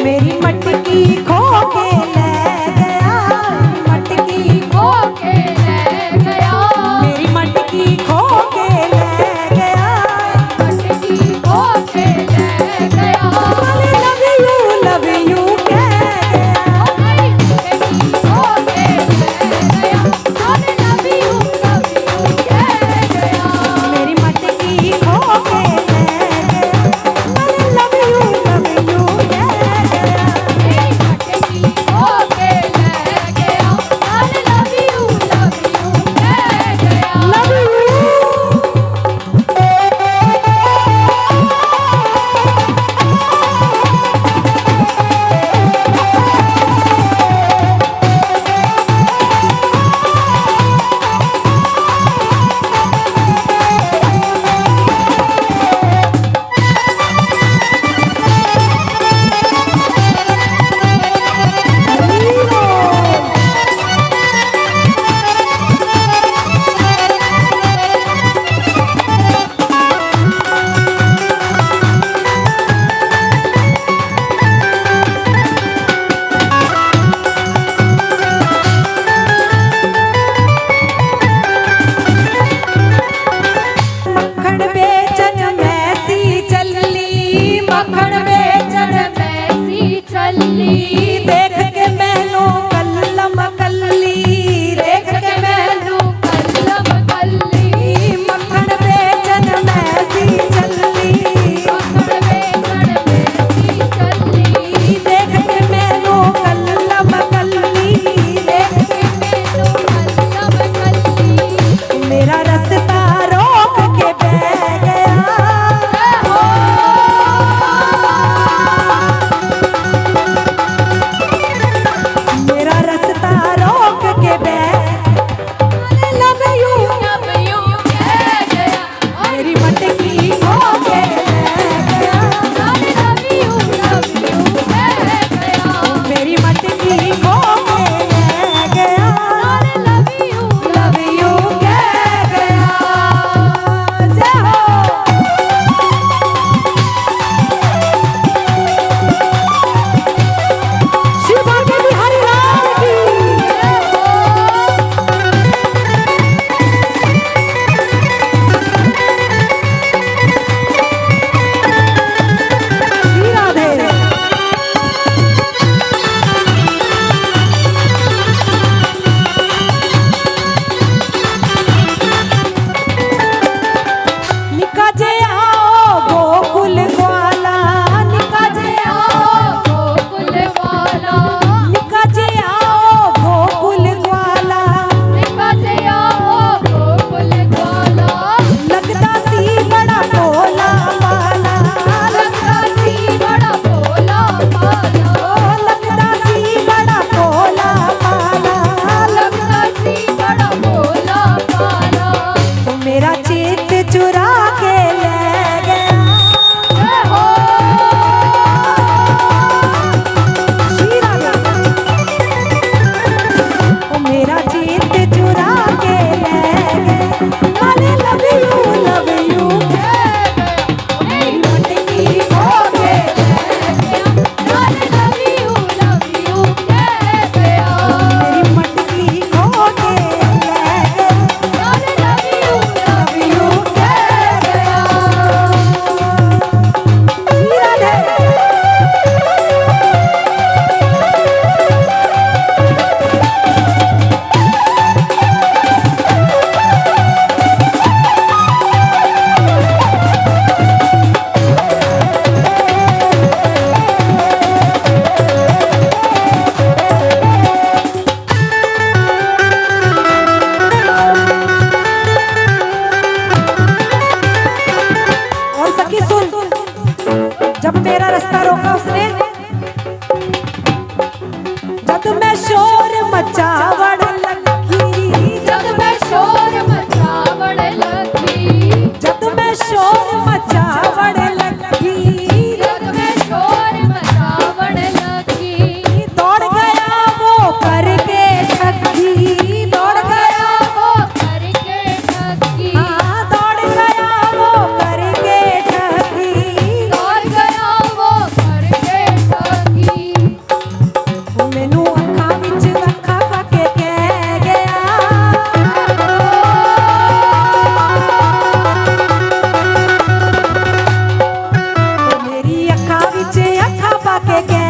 मेरी मटकी खो के ले गया, मटकी खो के ले गया, मेरी मटकी खो के ले गया, मटकी खो के ले गया। लव यू कह गया, मेरी मटकी खो के ले गया, लव यू कह गया, मेरी मटकी खो के ले गया, लव यू कह गया, मेरी मटकी खो के ले गया, लव यू कह गया, लव यू। देख के मैनू कल्लम कल्ली, देख के मैनू कल्लम कल्ली, मक्खन बेचन मैं सी चली, मक्खन बेचन मैं सी चली, देख के मैनू कल्लम कल्ली, देख के मैनू कल्लम कल्ली, मेरा रास्ता रोक के बह गया। लगा के